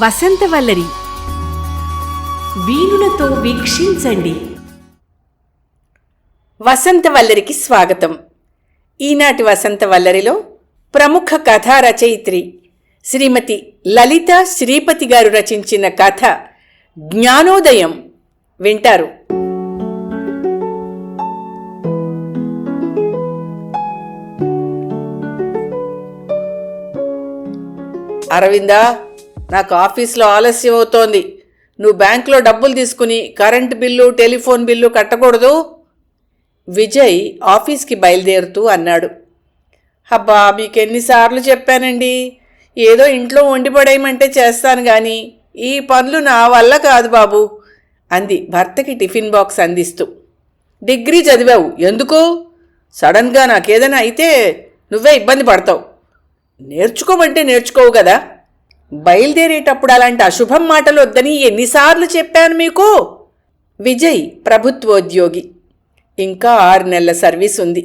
వసంతవల్లరి వీణులతో వీక్షించండి. వసంతవల్లరికి స్వాగతం. ఈనాటి వసంతవల్లరిలో ప్రముఖ కథా రచయిత్రి శ్రీమతి లలిత శ్రీపతి గారు రచించిన కథ జ్ఞానోదయం వింటారు. అరవిందా, నాకు ఆఫీస్లో ఆలస్యం అవుతోంది. నువ్వు బ్యాంకులో డబ్బులు తీసుకుని కరెంటు బిల్లు, టెలిఫోన్ బిల్లు కట్టకూడదు. విజయ్ ఆఫీస్కి బయలుదేరుతూ అన్నాడు. అబ్బా, మీకెన్నిసార్లు చెప్పానండి, ఏదో ఇంట్లో వండి పడేయమంటే చేస్తాను కానీ ఈ పనులు నా వల్ల కాదు బాబు అంది భర్తకి టిఫిన్ బాక్స్ అందిస్తూ. డిగ్రీ చదివావు, ఎందుకు? సడన్గా నాకేదైనా అయితే నువ్వే ఇబ్బంది పడతావు. నేర్చుకోమంటే నేర్చుకోవు కదా. బయలుదేరేటప్పుడు అలాంటి అశుభం మాటలు వద్దని ఎన్నిసార్లు చెప్పాను మీకు? విజయ్ ప్రభుత్వోద్యోగి, ఇంకా 6 నెలల సర్వీస్ ఉంది.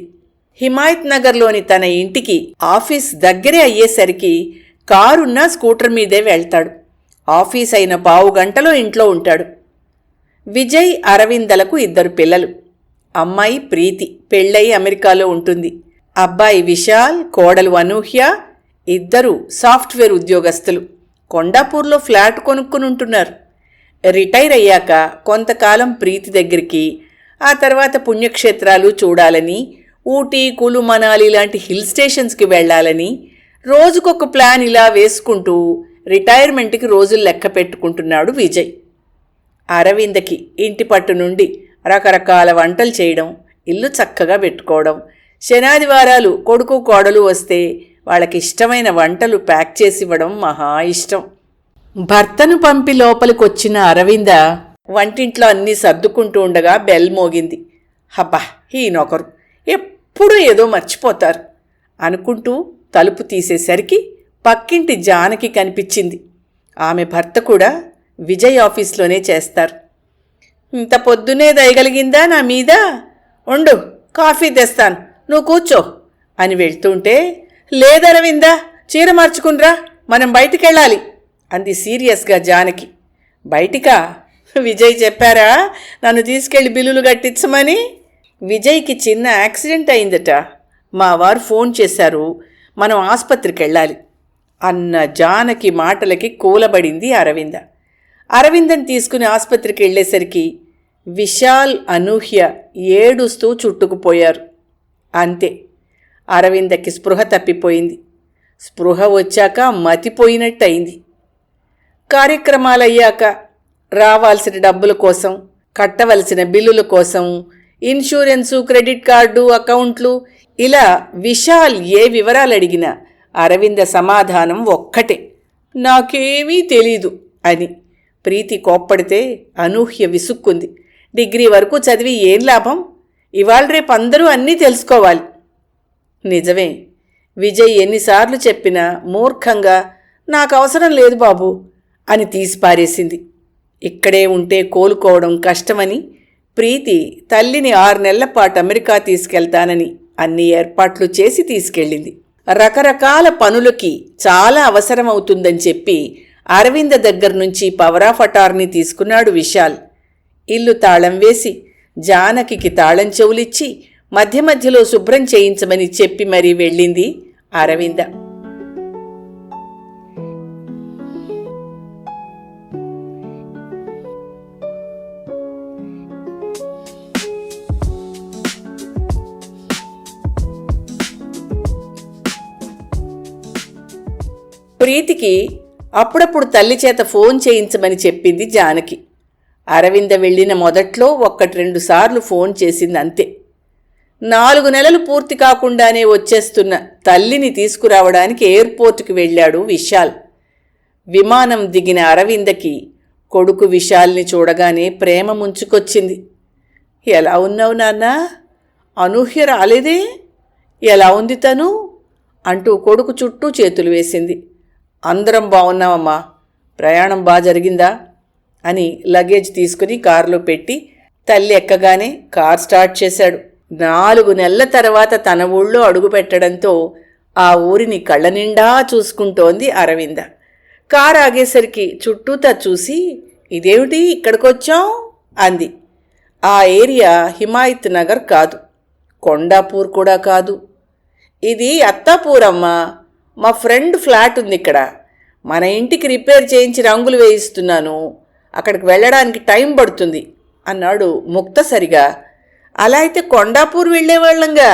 హిమాయత్ నగర్లోని తన ఇంటికి ఆఫీస్ దగ్గరే అయ్యేసరికి కారున్నా స్కూటర్ మీదే వెళ్తాడు. ఆఫీస్ అయిన 15 గంటలో ఇంట్లో ఉంటాడు. విజయ్ అరవిందలకు 2 పిల్లలు. అమ్మాయి ప్రీతి పెళ్ళై అమెరికాలో ఉంటుంది. అబ్బాయి విశాల్, కోడలు అనూహ్య, 2 సాఫ్ట్వేర్ ఉద్యోగస్తులు. కొండాపూర్లో ఫ్లాట్ కొనుక్కుని ఉంటున్నారు. రిటైర్ అయ్యాక కొంతకాలం ప్రీతి దగ్గరికి, ఆ తర్వాత పుణ్యక్షేత్రాలు చూడాలని, ఊటీ, కులు, మనాలి లాంటి హిల్ స్టేషన్స్కి వెళ్లాలని రోజుకొక ప్లాన్ ఇలా వేసుకుంటూ రిటైర్మెంట్కి రోజులు లెక్క పెట్టుకుంటున్నాడు విజయ్. అరవిందకి ఇంటి పట్టు నుండి రకరకాల వంటలు చేయడం, ఇల్లు చక్కగా పెట్టుకోవడం, శనాదివారాలు కొడుకు కోడలు వస్తే వాళ్ళకి ఇష్టమైన వంటలు ప్యాక్ చేసి ఇవ్వడం మహా ఇష్టం. భర్తను పంపి లోపలికొచ్చిన అరవింద వంటింట్లో అన్నీ సర్దుకుంటూ ఉండగా బెల్ మోగింది. హబ్బా, ఈయనొకరు ఎప్పుడూ ఏదో మర్చిపోతారు అనుకుంటూ తలుపు తీసేసరికి పక్కింటి జానకి కనిపించింది. ఆమె భర్త కూడా విజయ్ ఆఫీస్లోనే చేస్తారు. ఇంత పొద్దునే దయగలిగిందా నా మీద? ఉండు, కాఫీ తెస్తాను, నువ్వు కూర్చో అని వెళ్తుంటే, లేదరవిందా, చీర మార్చుకునిరా, మనం బయటికెళ్ళాలి అంది సీరియస్గా జానకి. బయటికా? విజయ్ చెప్పారా నన్ను తీసుకెళ్లి బిల్లులు కట్టించమని? విజయ్కి చిన్న యాక్సిడెంట్ అయిందట, మా వారు ఫోన్ చేశారు, మనం ఆసుపత్రికి వెళ్ళాలి అన్న జానకి మాటలకి కూలబడింది అరవింద. అరవిందని తీసుకుని ఆసుపత్రికి వెళ్ళేసరికి విశాల్, అనూహ్య ఏడుస్తూ చుట్టుకుపోయారు. అంతే, అరవిందకి స్పృహ తప్పిపోయింది. స్పృహ వచ్చాక మతిపోయినట్టయింది. కార్యక్రమాలయ్యాక రావాల్సిన డబ్బుల కోసం, కట్టవలసిన బిల్లుల కోసం, ఇన్సూరెన్సు, క్రెడిట్ కార్డు, అకౌంట్లు, ఇలా విశాల్ ఏ వివరాలు అడిగినా అరవింద సమాధానం ఒక్కటే, నాకేమీ తెలీదు అని. ప్రీతి కోప్పడితే అనూహ్య విసుక్కుంది. డిగ్రీ వరకు చదివి ఏం లాభం? ఇవాళ రేపు అందరూ అన్నీ తెలుసుకోవాలి. నిజమే, విజయ్ ఎన్నిసార్లు చెప్పినా మూర్ఖంగా నాకు అవసరం లేదు బాబు అని తీసిపారేసింది. ఇక్కడే ఉంటే కోలుకోవడం కష్టమని ప్రీతి తల్లిని 6 నెలల పాటు అమెరికా తీసుకెళ్తానని అన్ని ఏర్పాట్లు చేసి తీసుకెళ్ళింది. రకరకాల పనులకి చాలా అవసరమవుతుందని చెప్పి అరవింద దగ్గర నుంచి పవర్ ఆఫ్ అటార్నీ తీసుకున్నాడు విశాల్. ఇల్లు తాళం వేసి జానకి తాళం చెవులిచ్చి మధ్య మధ్యలో శుభ్రం చేయించమని చెప్పి మరీ వెళ్ళింది అరవింద. ప్రీతికి అప్పుడప్పుడు తల్లి చేత ఫోన్ చేయించమని చెప్పింది జానకి. అరవింద వెళ్ళిన మొదట్లో 1-2 సార్లు ఫోన్ చేసింది అంతే. 4 నెలలు పూర్తి కాకుండానే వచ్చేస్తున్న తల్లిని తీసుకురావడానికి ఎయిర్పోర్టుకి వెళ్ళాడు విశాల్. విమానం దిగిన అరవిందకి కొడుకు విశాల్ని చూడగానే ప్రేమ ముంచుకొచ్చింది. ఎలా ఉన్నావు నాన్నా? అనూహ్య రాలేదే? ఎలా ఉంది తను అంటూ కొడుకు చుట్టూ చేతులు వేసింది. అందరం బాగున్నామమ్మా, ప్రయాణం బాగా జరిగిందా అని లగేజ్ తీసుకుని కారులో పెట్టి తల్లి ఎక్కగానే కార్ స్టార్ట్ చేశాడు. 4 నెలల తర్వాత తన ఊళ్ళో అడుగుపెట్టడంతో ఆ ఊరిని కళ్ళనిండా చూసుకుంటోంది అరవింద. కారు ఆగేసరికి చుట్టూతా చూసి, ఇదేమిటి ఇక్కడికొచ్చాం అంది. ఆ ఏరియా హిమాయత్ నగర్ కాదు, కొండాపూర్ కూడా కాదు. ఇది అత్తాపూర్ అమ్మా. మా ఫ్రెండ్ ఫ్లాట్ ఉంది ఇక్కడ. మన ఇంటికి రిపేర్ చేయించి రంగులు వేయిస్తున్నాను. అక్కడికి వెళ్ళడానికి టైం పడుతుంది అన్నాడు ముక్తసరిగా. అలా అయితే కొండాపూర్ వెళ్ళేవాళ్ళంగా.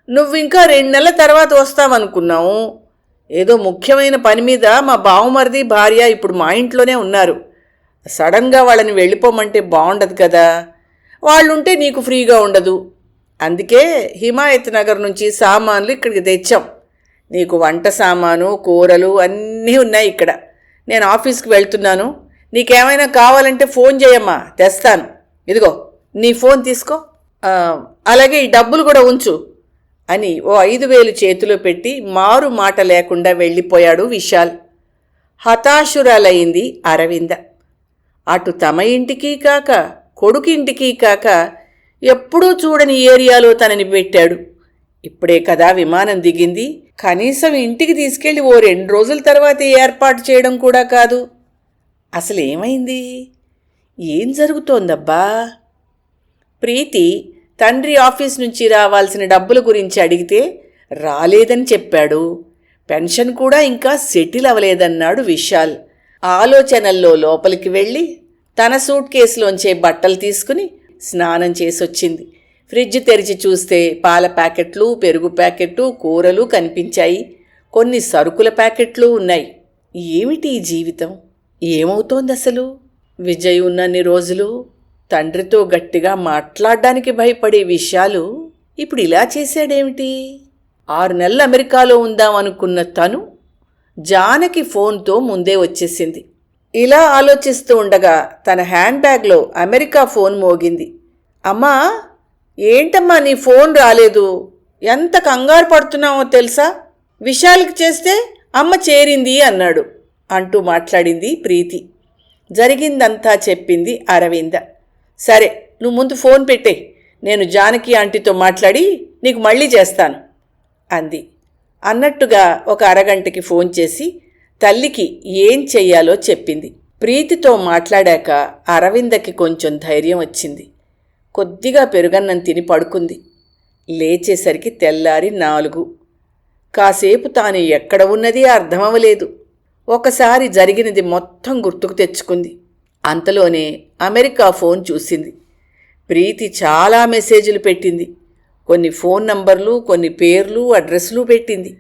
నువ్వింకా 2 నెలల తర్వాత వస్తామనుకున్నావు. ఏదో ముఖ్యమైన పని మీద మా బావమరిది భార్య ఇప్పుడు మా ఇంట్లోనే ఉన్నారు. సడన్గా వాళ్ళని వెళ్ళిపోమంటే బాగుండదు కదా. వాళ్ళుంటే నీకు ఫ్రీగా ఉండదు. అందుకే హిమాయత్ నగర్ నుంచి సామాన్లు ఇక్కడికి తెచ్చాం. నీకు వంట సామాను, కూరలు అన్నీ ఉన్నాయి ఇక్కడ. నేను ఆఫీస్కి వెళ్తున్నాను. నీకేమైనా కావాలంటే ఫోన్ చేయమ్మా, తెస్తాను. ఇదిగో నీ ఫోన్ తీసుకో. అలాగే ఈ డబ్బులు కూడా ఉంచు అని ఓ 5,000 చేతిలో పెట్టి మారు మాట లేకుండా వెళ్ళిపోయాడు విశాల్. హతాశురాలయ్యింది అరవింద. అటు తమ ఇంటికి కాక, కొడుకింటికి కాక, ఎప్పుడూ చూడని ఏరియాలో తనని పెట్టాడు. ఇప్పుడే కదా విమానం దిగింది. కనీసం ఇంటికి తీసుకెళ్లి ఓ 2 రోజుల తర్వాత ఏర్పాటు చేయడం కూడా కాదు. అసలేమైంది? ఏం జరుగుతోందబ్బా? ప్రీతి తండ్రి ఆఫీస్ నుంచి రావాల్సిన డబ్బుల గురించి అడిగితే రాలేదని చెప్పాడు. పెన్షన్ కూడా ఇంకా సెటిల్ అవ్వలేదన్నాడు విశాల్. ఆలోచనల్లో లోపలికి వెళ్ళి తన సూట్ కేసులోంచే బట్టలు తీసుకుని స్నానం చేసొచ్చింది. ఫ్రిడ్జ్ తెరిచి చూస్తే పాల ప్యాకెట్లు, పెరుగు ప్యాకెట్టు, కూరలు కనిపించాయి. కొన్ని సరుకుల ప్యాకెట్లు ఉన్నాయి. ఏమిటి ఈ జీవితం? ఏమవుతోంది అసలు? విజయ్ ఉన్నన్ని రోజులు తండ్రితో గట్టిగా మాట్లాడడానికి భయపడే విషయాలు ఇప్పుడు ఇలా చేశాడేమిటి? 6 నెలలు అమెరికాలో ఉందామనుకున్న తను జానకి ఫోన్తో ముందే వచ్చేసింది. ఇలా ఆలోచిస్తూ ఉండగా తన హ్యాండ్ బ్యాగ్లో అమెరికా ఫోన్ మోగింది. అమ్మా, ఏంటమ్మా నీ ఫోన్ రాలేదు? ఎంత కంగారు పడుతున్నావో తెలుసా? విశాల్కి చేస్తే అమ్మ చేరింది అన్నాడు అంటూ మాట్లాడింది ప్రీతి. జరిగిందంతా చెప్పింది అరవింద. సరే, నువ్వు ముందు ఫోన్ పెట్టే, నేను జానకి ఆంటీతో మాట్లాడి నీకు మళ్ళీ చేస్తాను అంది. అన్నట్టుగా ఒక అరగంటకి ఫోన్ చేసి తల్లికి ఏం చెయ్యాలో చెప్పింది. ప్రీతితో మాట్లాడాక అరవిందకి కొంచెం ధైర్యం వచ్చింది. కొద్దిగా పెరుగన్నం తిని పడుకుంది. లేచేసరికి తెల్లారి 4. కాసేపు తాను ఎక్కడ ఉన్నది అర్థమవలేదు. ఒకసారి జరిగినది మొత్తం గుర్తుకు తెచ్చుకుంది. అంతలోనే అమెరికా ఫోన్ చూసింది. ప్రీతి చాలా మెసేజ్లు పెట్టింది. కొన్ని ఫోన్ నంబర్లు, కొన్ని పేర్లు, అడ్రస్లు పెట్టింది.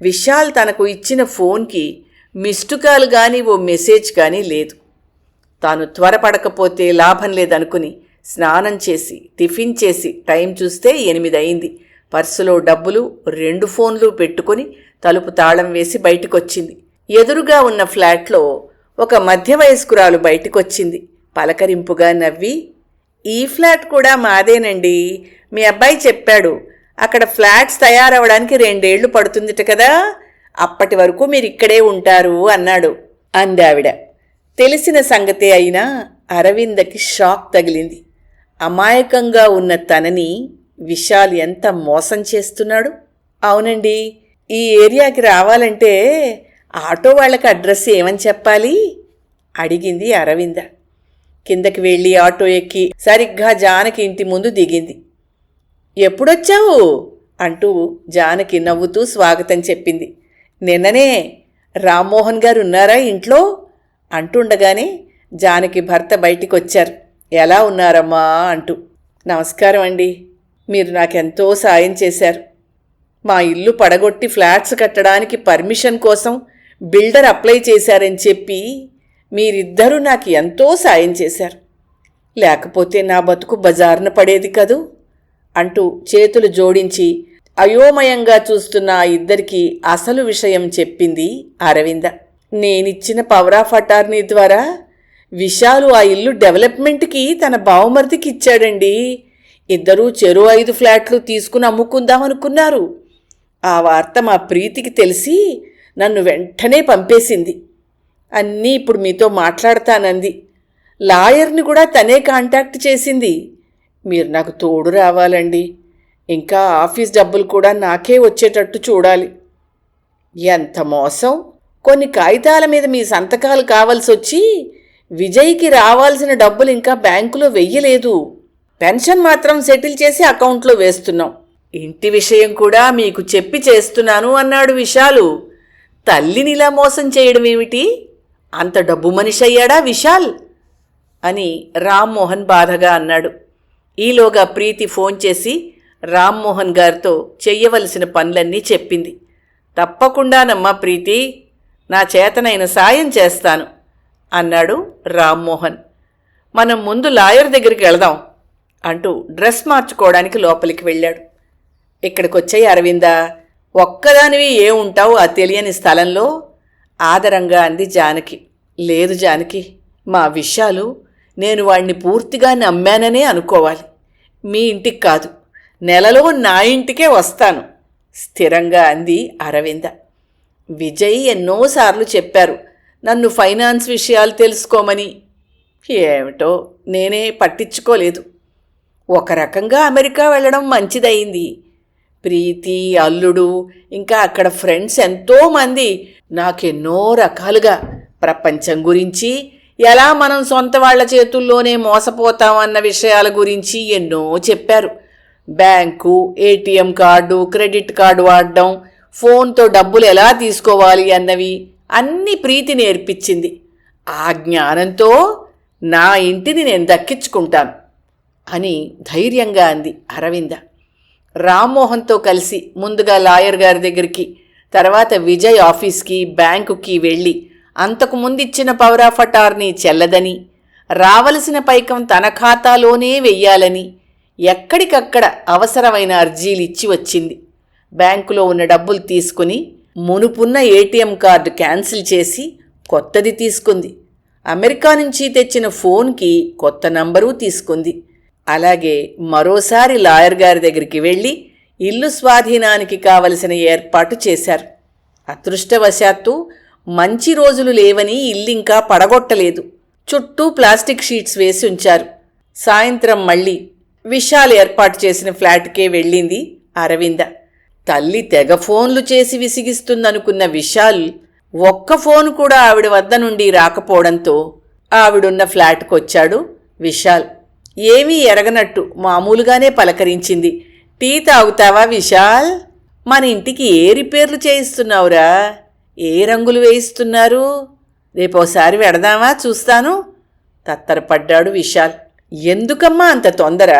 విశాల్ తనకు ఇచ్చిన ఫోన్కి మిస్డ్ కాల్ కానీ ఓ మెసేజ్ కానీ లేదు. తాను త్వరపడకపోతే లాభం లేదనుకుని స్నానం చేసి టిఫిన్ చేసి టైం చూస్తే 8 అయింది. పర్సులో డబ్బులు, 2 ఫోన్లు పెట్టుకుని తలుపు తాళం వేసి బయటకొచ్చింది. ఎదురుగా ఉన్న ఫ్లాట్లో ఒక మధ్య వయస్కురాలు బయటకొచ్చింది. పలకరింపుగా నవ్వి, ఈ ఫ్లాట్ కూడా మాదేనండి. మీ అబ్బాయి చెప్పాడు, అక్కడ ఫ్లాట్స్ తయారవడానికి 2 ఏళ్లు పడుతుందిట కదా, అప్పటి వరకు మీరిక్కడే ఉంటారు అన్నాడు అందావిడ. తెలిసిన సంగతే అయినా అరవిందకి షాక్ తగిలింది. అమాయకంగా ఉన్న తనని విశాల్ ఎంత మోసం చేస్తున్నాడు. అవునండి, ఈ ఏరియాకి రావాలంటే ఆటో వాళ్ళకి అడ్రస్ ఏమని చెప్పాలి అడిగింది అరవింద. కిందకి వెళ్ళి ఆటో ఎక్కి సరిగ్గా జానకి ఇంటి ముందు దిగింది. ఎప్పుడొచ్చావు అంటూ జానకి నవ్వుతూ స్వాగతం చెప్పింది. నిన్ననే. రామ్మోహన్ గారు ఉన్నారా ఇంట్లో అంటుండగానే జానకి భర్త బయటికొచ్చారు. ఎలా ఉన్నారమ్మా అంటూ. నమస్కారం అండి, మీరు నాకెంతో సాయం చేశారు. మా ఇల్లు పడగొట్టి ఫ్లాట్స్ కట్టడానికి పర్మిషన్ కోసం బిల్డర్ అప్లై చేశారని చెప్పి మీరిద్దరూ నాకు ఎంతో సాయం చేశారు. లేకపోతే నా బతుకు బజారున పడేది కదూ అంటూ చేతులు జోడించి అయోమయంగా చూస్తున్న ఆ ఇద్దరికీ అసలు విషయం చెప్పింది అరవింద. నేనిచ్చిన పవర్ ఆఫ్ అటార్నీ ద్వారా విశాలు ఆ ఇల్లు డెవలప్మెంట్కి తన బావమరిదికి ఇచ్చాడండి. ఇద్దరూ చెరో 5 ఫ్లాట్లు తీసుకుని అమ్ముకుందామనుకున్నారు. ఆ వార్త మా ప్రీతికి తెలిసి నన్ను వెంటనే పంపేసింది. అన్నీ ఇప్పుడు మీతో మాట్లాడతానంది. లాయర్ని కూడా తనే కాంటాక్ట్ చేసింది. మీరు నాకు తోడు రావాలండి. ఇంకా ఆఫీస్ డబ్బులు కూడా నాకే వచ్చేటట్టు చూడాలి. ఎంత మోసం! కొన్ని కాగితాల మీద మీ సంతకాలు కావాల్సొచ్చి విజయ్కి రావాల్సిన డబ్బులు ఇంకా బ్యాంకులో వెయ్యలేదు. పెన్షన్ మాత్రం సెటిల్ చేసి అకౌంట్లో వేస్తున్నాం. ఇంటి విషయం కూడా మీకు చెప్పి చేస్తున్నాను అన్నాడు విశాలు. తల్లినిలా మోసం చేయడమేమిటి? అంత డబ్బు మనిషి అయ్యాడా విశాల్ అని రామ్మోహన్ బాధగా అన్నాడు. ఈలోగా ప్రీతి ఫోన్ చేసి రామ్మోహన్ గారితో చెయ్యవలసిన పనులన్నీ చెప్పింది. తప్పకుండానమ్మా ప్రీతి, నా చేతనైన సాయం చేస్తాను అన్నాడు రామ్మోహన్. మనం ముందు లాయర్ దగ్గరికి వెళదాం అంటూ డ్రెస్ మార్చుకోవడానికి లోపలికి వెళ్ళాడు. ఇక్కడికొచ్చాయి అరవిందా, ఒక్కదానివి ఏముంటావు ఆ తెలియని స్థలంలో ఆదరంగా అంది జానకి. లేదు జానకి, మా విషయాలు నేను వాణ్ణి పూర్తిగా నమ్మాననే అనుకోవాలి. మీ ఇంటికి కాదు, నెలలో నా ఇంటికే వస్తాను స్థిరంగా అంది అరవింద. విజయ్ ఎన్నోసార్లు చెప్పారు నన్ను ఫైనాన్స్ విషయాలు తెలుసుకోమని. ఏమిటో నేనే పట్టించుకోలేదు. ఒక రకంగా అమెరికా వెళ్ళడం మంచిదయింది. ప్రీతి, అల్లుడు, ఇంకా అక్కడ ఫ్రెండ్స్ ఎంతోమంది నాకెన్నో రకాలుగా ప్రపంచం గురించి, ఎలా మనం సొంత వాళ్ల చేతుల్లోనే మోసపోతామన్న విషయాల గురించి ఎన్నో చెప్పారు. Bank, ATM card, credit card వాడడం, ఫోన్తో డబ్బులు ఎలా తీసుకోవాలి అన్నవి అన్నీ ప్రీతి నేర్పించింది. ఆ జ్ఞానంతో నా ఇంటిని నేను దక్కించుకుంటాను అని ధైర్యంగా అంది అరవింద. రామ్మోహన్తో కలిసి ముందుగా లాయర్ గారి దగ్గరికి, తర్వాత విజయ్ ఆఫీస్కి, బ్యాంకుకి వెళ్ళి అంతకుముందిచ్చిన పవర్ ఆఫ్ అటార్నీ చెల్లదని, రావలసిన పైకం తన ఖాతాలోనే వెయ్యాలని ఎక్కడికక్కడ అవసరమైన అర్జీలు ఇచ్చి వచ్చింది. బ్యాంకులో ఉన్న డబ్బులు తీసుకుని మునుపున్న ఏటీఎం కార్డు క్యాన్సిల్ చేసి కొత్తది తీసుకుంది. అమెరికా నుంచి తెచ్చిన ఫోన్కి కొత్త నంబరు తీసుకుంది. అలాగే మరోసారి లాయర్ గారి దగ్గరికి వెళ్ళి ఇల్లు స్వాధీనానికి కావలసిన ఏర్పాటు చేశారు. అదృష్టవశాత్తు మంచి రోజులు లేవని ఇల్లింకా పడగొట్టలేదు. చుట్టూ ప్లాస్టిక్ షీట్స్ వేసి ఉంచారు. సాయంత్రం మళ్ళీ విశాల్ ఏర్పాటు చేసిన ఫ్లాట్కే వెళ్ళింది అరవింద. తల్లి తెగ ఫోన్లు చేసి విసిగిస్తుందనుకున్న విశాల్ ఒక్క ఫోన్ కూడా ఆవిడ వద్ద నుండి రాకపోవడంతో ఆవిడున్న ఫ్లాట్కొచ్చాడు విశాల్. ఏమీ ఎరగనట్టు మామూలుగానే పలకరించింది. టీ తాగుతావా విశాల్? మన ఇంటికి ఏ రిపేర్లు చేయిస్తున్నావురా? ఏ రంగులు వేయిస్తున్నారు? రేపోసారి వెడదామా, చూస్తాను తత్తరపడ్డాడు విశాల్. ఎందుకమ్మా అంత తొందర?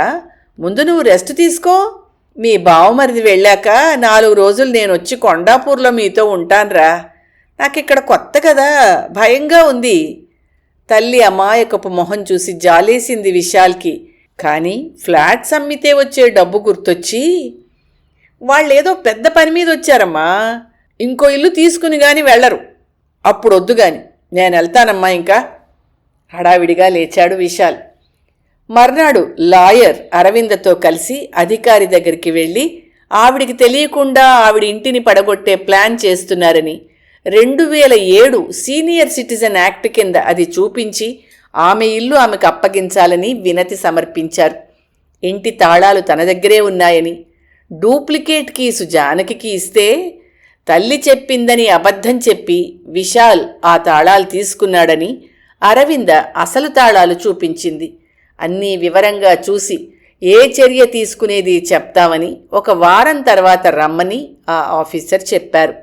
ముందు నువ్వు రెస్ట్ తీసుకో. మీ బావమరిది వెళ్ళాక 4 రోజులు నేనొచ్చి కొండాపూర్లో మీతో ఉంటాన్రా. నాకిక్కడ కొత్త కదా, భయంగా ఉంది. తల్లి అమాయకపు మొహం చూసి జాలేసింది విశాల్కి. కానీ ఫ్లాట్స్ అమ్మితే వచ్చే డబ్బు గుర్తొచ్చి, వాళ్ళేదో పెద్ద పని మీద వచ్చారమ్మా, ఇంకో ఇల్లు తీసుకుని గాని వెళ్లరు. అప్పుడొద్దు గాని, నేను వెళ్తానమ్మా ఇంకా. హడావిడిగా లేచాడు విశాల్. మర్నాడు లాయర్ అరవిందతో కలిసి అధికారి దగ్గరికి వెళ్ళి ఆవిడికి తెలియకుండా ఆవిడ ఇంటిని పడగొట్టే ప్లాన్ చేస్తున్నారని, 2007 సీనియర్ సిటిజన్ యాక్ట్ కింద అది చూపించి ఆమె ఇల్లు ఆమెకు అప్పగించాలని వినతి సమర్పించారు. ఇంటి తాళాలు తన దగ్గరే ఉన్నాయని, డూప్లికేట్ కీసు జానకి ఇస్తే తల్లి చెప్పిందని అబద్ధం చెప్పి విశాల్ ఆ తాళాలు తీసుకున్నాడని అరవింద అసలు తాళాలు చూపించింది. అన్నీ వివరంగా చూసి ఏ చర్య తీసుకునేది చెప్తామని 1 వారం తర్వాత రమ్మని ఆ ఆఫీసర్ చెప్పారు.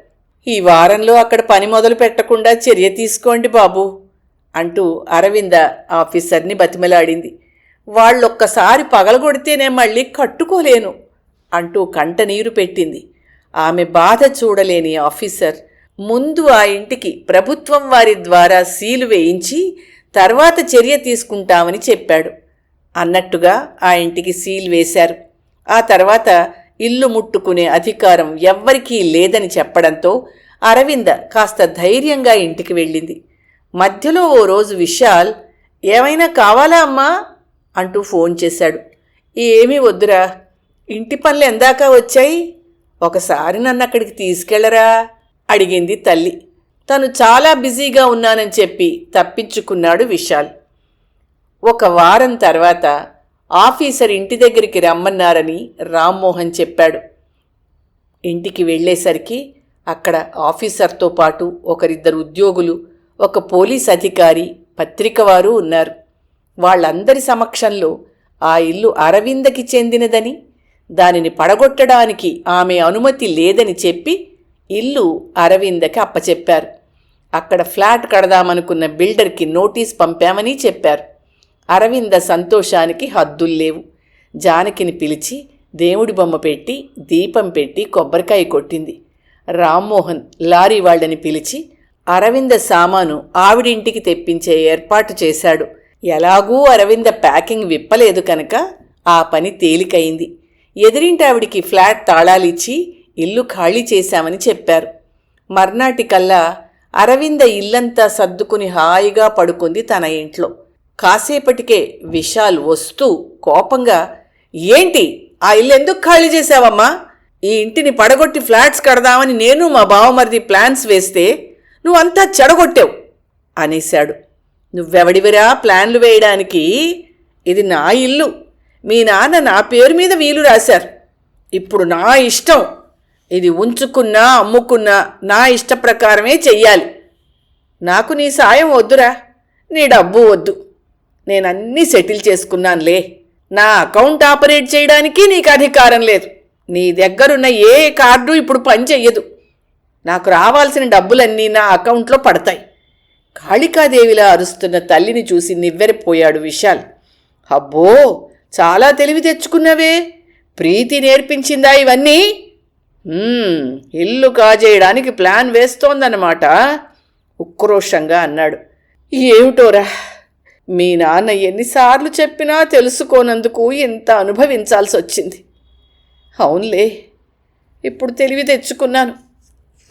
ఈ వారంలో అక్కడ పని మొదలు పెట్టకుండా చర్య తీసుకోండి బాబూ అంటూ అరవింద ఆఫీసర్ని బతిమలాడింది. వాళ్ళొక్కసారి పగలగొడితేనే మళ్ళీ కట్టుకోలేను అంటూ కంటనీరు పెట్టింది. ఆమె బాధ చూడలేని ఆఫీసర్ ముందు ఆ ఇంటికి ప్రభుత్వం వారి ద్వారా సీలు వేయించి తర్వాత చర్య తీసుకుంటామని చెప్పాడు. అన్నట్టుగా ఆ ఇంటికి సీల్ వేశారు. ఆ తర్వాత ఇల్లు ముట్టుకునే అధికారం ఎవ్వరికీ లేదని చెప్పడంతో అరవింద కాస్త ధైర్యంగా ఇంటికి వెళ్ళింది. మధ్యలో ఓ రోజు విశాల్, ఏమైనా కావాలా అమ్మా అంటూ ఫోన్ చేశాడు. ఏమీ వద్దురా, ఇంటి పనులు ఎందాక వచ్చాయి, ఒకసారి నన్ను అక్కడికి తీసుకెళ్లరా అడిగింది తల్లి. తను చాలా బిజీగా ఉన్నానని చెప్పి తప్పించుకున్నాడు విశాల్. 1 వారం తర్వాత ఆఫీసర్ ఇంటి దగ్గరికి రమ్మన్నారని రామ్మోహన్ చెప్పాడు. ఇంటికి వెళ్ళేసరికి అక్కడ ఆఫీసర్తో పాటు ఒకరిద్దరు ఉద్యోగులు, ఒక పోలీస్ అధికారి, పత్రికవారు ఉన్నారు. వాళ్ళందరి సమక్షంలో ఆ ఇల్లు అరవిందకి చెందినదని, దానిని పడగొట్టడానికి ఆమె అనుమతి లేదని చెప్పి ఇల్లు అరవిందకి అప్పచెప్పారు. అక్కడ ఫ్లాట్ కడదామనుకున్న బిల్డర్కి నోటీస్ పంపామని చెప్పారు. అరవింద సంతోషానికి హద్దుల్లేవు. జానకిని పిలిచి దేవుడి బొమ్మ పెట్టి, దీపం పెట్టి కొబ్బరికాయ కొట్టింది. రామ్మోహన్ లారీ వాళ్ళని పిలిచి అరవింద సామాను ఆవిడింటికి తెప్పించే ఏర్పాటు చేశాడు. ఎలాగూ అరవింద ప్యాకింగ్ విప్పలేదు కనుక ఆ పని తేలికయింది. ఎదిరింటావిడికి ఫ్లాట్ తాళాలిచ్చి ఇల్లు ఖాళీ చేశామని చెప్పారు. మర్నాటికల్లా అరవింద ఇల్లంతా సర్దుకుని హాయిగా పడుకుంది తన ఇంట్లో. కాసేపటికే విశాల్ వస్తూ కోపంగా, ఏంటి ఆ ఇల్లు ఎందుకు ఖాళీ చేశావమ్మా? ఈ ఇంటిని పడగొట్టి ఫ్లాట్స్ కడదామని నేను మా బావమరిది ప్లాన్స్ వేస్తే నువ్వంతా చెడగొట్టావు అనేశాడు. నువ్వెవడివిరా ప్లాన్లు వేయడానికి? ఇది నా ఇల్లు. మీ నాన్న నా పేరు మీద వీలు రాశారు. ఇప్పుడు నా ఇష్టం. ఇది ఉంచుకున్నా అమ్ముకున్నా నా ఇష్ట ప్రకారమే చెయ్యాలి. నాకు నీ సాయం వద్దురా, నీ డబ్బు వద్దు. నేనన్నీ సెటిల్ చేసుకున్నానులే. నా అకౌంట్ ఆపరేట్ చేయడానికి నీకు అధికారం లేదు. నీ దగ్గరున్న ఏ కార్డు ఇప్పుడు పనిచెయ్యదు. నాకు రావాల్సిన డబ్బులన్నీ నా అకౌంట్లో పడతాయి. కాళికాదేవిలా అరుస్తున్న తల్లిని చూసి నివ్వెరపోయాడు విశాల్. అబ్బో, చాలా తెలివి తెచ్చుకున్నవే. ప్రీతి నేర్పించిందా ఇవన్నీ? ఇల్లు కాజేయడానికి ప్లాన్ వేస్తోందన్నమాట, ఉక్రోషంగా అన్నాడు. ఏమిటోరా, మీ నాన్న ఎన్నిసార్లు చెప్పినా తెలుసుకోనందుకు ఇంత అనుభవించాల్సి వచ్చింది. అవునులే, ఇప్పుడు తెలివి తెచ్చుకున్నాను.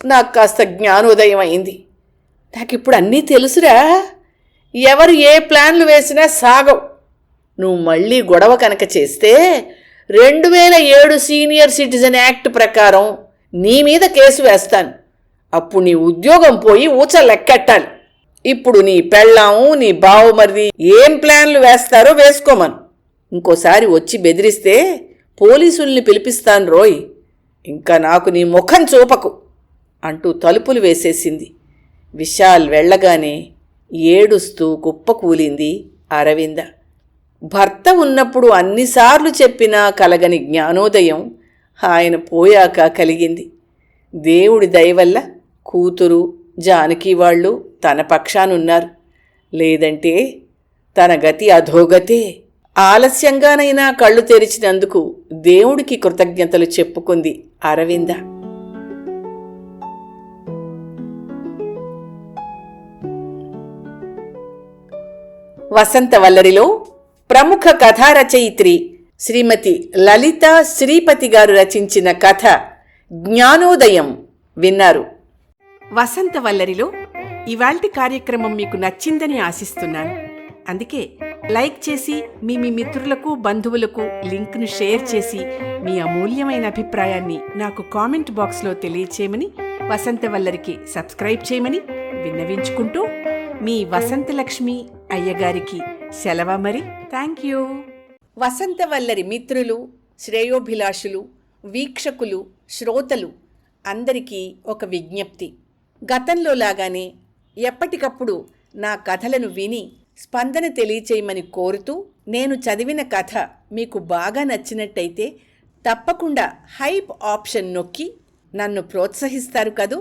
నాకు కాస్త జ్ఞానోదయం అయింది. నాకిప్పుడు అన్నీ తెలుసురా. ఎవరు ఏ ప్లాన్లు వేసినా సాగవు. నువ్వు మళ్ళీ గొడవ కనుక చేస్తే 2007 సీనియర్ సిటిజన్ యాక్ట్ ప్రకారం నీ మీద కేసు వేస్తాను. అప్పుడు నీ ఉద్యోగం పోయి ఊచ లెక్కెట్టాలి. ఇప్పుడు నీ పెళ్ళాము, నీ బావమరిది ఏం ప్లాన్లు వేస్తారో వేసుకోమను. ఇంకోసారి వచ్చి బెదిరిస్తే పోలీసుల్ని పిలిపిస్తాను రోయ్. ఇంకా నాకు నీ ముఖం చూపకు అంటూ తలుపులు వేసేసింది. విశాల్ వెళ్ళగానే ఏడుస్తూ కుప్పకూలింది అరవింద. భర్త ఉన్నప్పుడు అన్నిసార్లు చెప్పినా కలగని జ్ఞానోదయం ఆయన పోయాక కలిగింది. దేవుడి దయవల్ల కూతురు జానకి వాళ్ళు తన పక్షానున్నారు. లేదంటే తన గతి అధోగతే. ఆలస్యంగానైనా కళ్ళు తెరిచినందుకు దేవుడికి కృతజ్ఞతలు చెప్పుకుంది అరవింద. వసంతవల్లరిలో ప్రముఖ కథా రచయిత్రి శ్రీమతి లలితా శ్రీపతి గారు రచించిన కథ జ్ఞానోదయం విన్నారు. వసంతవల్లరిలో ఇవాల్టి కార్యక్రమం మీకు నచ్చిందని ఆశిస్తున్నాను. అందుకే లైక్ చేసి మీ మిత్రులకు, బంధువులకు లింక్ను షేర్ చేసి మీ అమూల్యమైన అభిప్రాయాన్ని నాకు కామెంట్ బాక్స్లో తెలియచేయమని, వసంతవల్లరికి సబ్స్క్రైబ్ చేయమని విన్నవించుకుంటూ మీ వసంతలక్ష్మి అయ్యగారికి సెలవు మరి. Thank you. వసంతవల్లరి మిత్రులు, శ్రేయోభిలాషులు, వీక్షకులు, శ్రోతలు అందరికీ ఒక విజ్ఞప్తి. గతంలో లాగానే ఎప్పటికప్పుడు నా కథలను విని స్పందన తెలియచేయమని కోరుతూ, నేను చదివిన కథ మీకు బాగా నచ్చినట్టయితే తప్పకుండా హైప్ ఆప్షన్ నొక్కి నన్ను ప్రోత్సహిస్తారు కదూ.